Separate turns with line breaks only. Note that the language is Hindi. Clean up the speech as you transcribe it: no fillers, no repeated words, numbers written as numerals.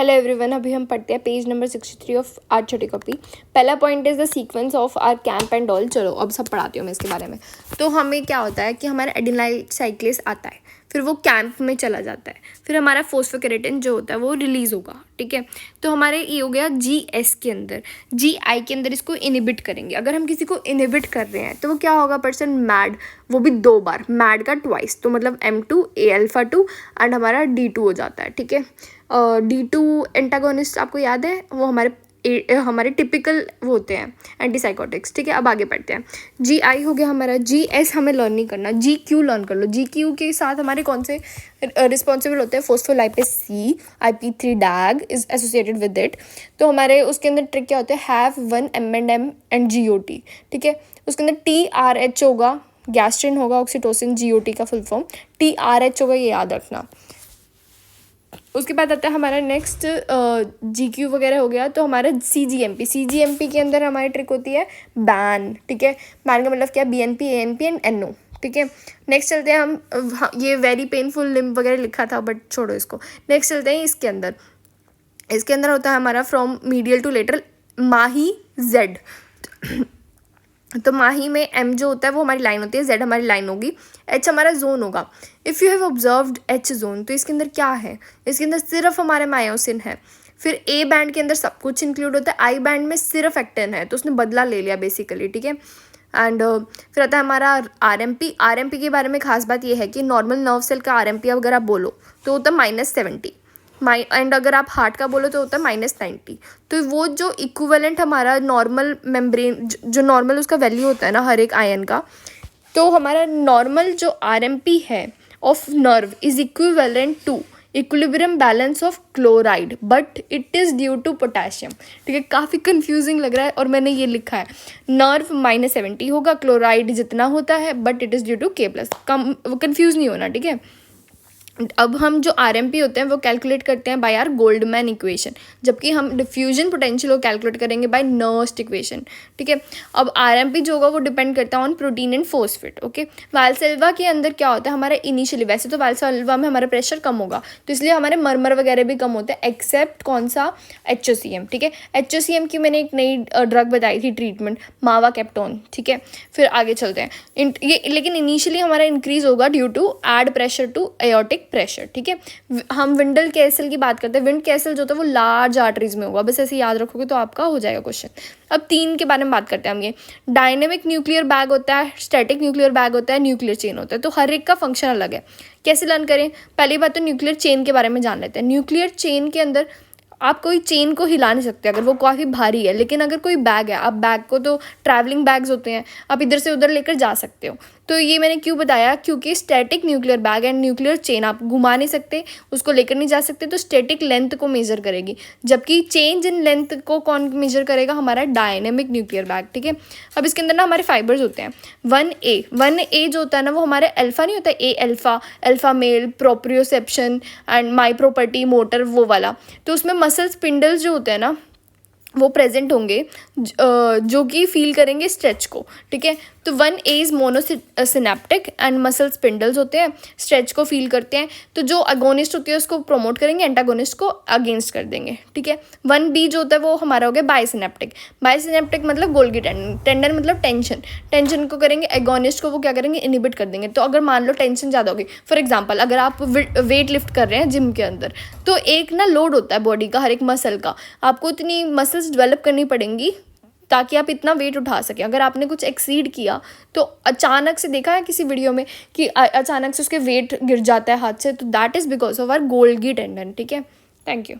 हेलो एवरीवन, अभी हम पढ़ते हैं पेज नंबर 63 ऑफ आर छोटी कॉपी। पहला point is the sequence of our camp and all. चलो अब सब पढ़ाती हूँ मैं इसके बारे में। तो हमें क्या होता है कि हमारा एडिनाइल साइक्लेस आता है, फिर वो कैंप में चला जाता है, फिर हमारा फोस्फोकेरेटिन जो होता है वो रिलीज़ होगा। ठीक है, तो हमारे ये हो गया GS के अंदर, GI के अंदर इसको इनिबिट करेंगे। अगर हम किसी को इनिबिट कर रहे हैं तो वो क्या होगा, पर्सन मैड, वो भी 2 बार, मैड का ट्वाइस, तो मतलब M2 A अल्फा 2 एंड हमारा D2 हो जाता है। ठीक है, D2 एंटागोनिस्ट आपको याद है, वो हमारे टिपिकल वो होते हैं एंटीसाइकोटिक्स। ठीक है, अब आगे पढ़ते हैं। GI हो गया हमारा। GS हमें लर्न नहीं करना, GQ लर्न कर लो। GQ के साथ हमारे कौन से रिस्पॉन्सिबल होते हैं, फोस्फोलाइपेज C, IP3 डैग is associated with it. तो हमारे उसके अंदर ट्रिक क्या होते हैं, हैव 1 M&M एंड GOT। ठीक है, उसके अंदर TRH होगा, गैस्ट्रिन होगा, ऑक्सीटोसिन, GOT का फुल फॉर्म TRH होगा, ये याद रखना। उसके बाद आता है हमारा नेक्स्ट GQ वगैरह हो गया। तो हमारा CGMP के अंदर हमारी ट्रिक होती है बैन। ठीक है, बैन का मतलब क्या, BNP ANP एंड NO। ठीक है, नेक्स्ट चलते हैं हम, ये वेरी पेनफुल लिम्ब वगैरह लिखा था बट छोड़ो इसको। नेक्स्ट चलते हैं इसके अंदर होता है हमारा फ्रॉम मीडियल टू लेटरल माही Z। तो माही में M जो होता है वो हमारी लाइन होती है, Z हमारी लाइन होगी, H हमारा जोन होगा। If you have observed H zone, तो इसके अंदर क्या है, इसके अंदर सिर्फ हमारे मायोसिन है। फिर A बैंड के अंदर सब कुछ इंक्लूड होता है, I बैंड में सिर्फ एक्टिन है, तो उसने बदला ले लिया बेसिकली। ठीक है, एंड फिर आता है हमारा RMP के बारे में खास बात यह है कि नॉर्मल नर्व सेल का RMP अगर आप बोलो तो होता है -70 एंड अगर आप हार्ट का बोलो तो होता है -90। तो वो जो इक्विवेलेंट हमारा नॉर्मल मेम्ब्रेन जो नॉर्मल उसका वैल्यू होता है ना हर एक आयन का, तो हमारा नॉर्मल जो RMP है of nerve is equivalent to equilibrium balance of chloride but it is due to potassium. ठीक है, काफ़ी कंफ्यूजिंग लग रहा है और मैंने ये लिखा है, नर्व -70 होगा, क्लोराइड जितना होता है but it is due to K+। Confuse नहीं होना। ठीक है, अब हम जो RMP होते हैं वो कैलकुलेट करते हैं बाय आर गोल्डमैन इक्वेशन, जबकि हम डिफ्यूजन पोटेंशियल को कैलकुलेट करेंगे बाय नर्स्ट इक्वेशन। ठीक है, अब RMP जो होगा वो डिपेंड करता है on protein and phosphate. Okay, वाल्सेल्वा के अंदर क्या होता है हमारा इनिशियली, वैसे तो वाल्सेल्वा में हमारा प्रेशर कम होगा तो इसलिए हमारे मरमर वगैरह भी कम होते हैं, एक्सेप्ट कौन सा, HOCM। ठीक है, HOCM की मैंने एक नई ड्रग बताई थी ट्रीटमेंट, मावा कैप्टोन। ठीक है, फिर आगे चलते हैं। ये लेकिन इनिशियली हमारा इंक्रीज होगा due to add pressure to aortic pressure. ठीक है, हम विंडल कैसल की बात करते हैं, विंड कैसल जो होता है वो लार्ज आर्टरीज में होगा, बस ऐसे याद रखोगे तो आपका हो जाएगा क्वेश्चन। अब 3 के बारे में बात करते हैं हम। ये डायनेमिक न्यूक्लियर बैग होता है, स्टैटिक न्यूक्लियर बैग होता है, न्यूक्लियर चेन होता है। तो हर एक का फंक्शन अलग है। कैसे लर्न करें, पहली बात तो न्यूक्लियर चेन के बारे में जान लेते हैं। न्यूक्लियर चेन के अंदर आप कोई चेन को हिला नहीं सकते अगर वो काफ़ी भारी है, लेकिन अगर कोई बैग है, आप बैग को, तो ट्रैवलिंग बैग्स होते हैं, आप इधर से उधर लेकर जा सकते हो। तो ये मैंने क्यों बताया, क्योंकि static nuclear bag and nuclear chain आप घुमा नहीं सकते, उसको लेकर नहीं जा सकते, तो स्टैटिक लेंथ को मेजर करेगी, जबकि चेंज इन लेंथ को कौन मेजर करेगा, हमारा डायनेमिक न्यूक्लियर बैग। ठीक है, अब इसके अंदर ना हमारे फाइबर्स होते हैं। 1A जो होता है ना वो हमारे अल्फा नहीं होता, A alpha male, proprioception and my property motor, वो वाला। तो उसमें मसल स्पिंडल्स जो होते हैं ना वो प्रेजेंट होंगे, जो कि फील करेंगे स्ट्रेच को। ठीक है, तो 1A is monosynaptic and muscle spindles होते हैं, स्ट्रेच को फील करते हैं। तो जो अगोनिस्ट होती है उसको प्रमोट करेंगे, एंटागोनिस्ट को अगेंस्ट कर देंगे। ठीक है, 1B जो होता है वो हमारा हो गया बायसिनेप्टिक मतलब गोल्गी टेंडन मतलब टेंशन को करेंगे, एगोनिस्ट को वो क्या करेंगे, इनिबिट कर देंगे। तो अगर मान लो टेंशन ज़्यादा होगी, फॉर एग्जाम्पल अगर आप वेट लिफ्ट कर रहे हैं जिम के अंदर, तो एक ना लोड होता है बॉडी का, हर एक मसल का, आपको इतनी मसल्स डेवलप करनी पड़ेंगी ताकि आप इतना वेट उठा सकें। अगर आपने कुछ एक्सीड किया तो अचानक से देखा है किसी वीडियो में कि अचानक से उसके वेट गिर जाता है हाथ से, तो that is because of our Golgi tendon. ठीक है, थैंक यू।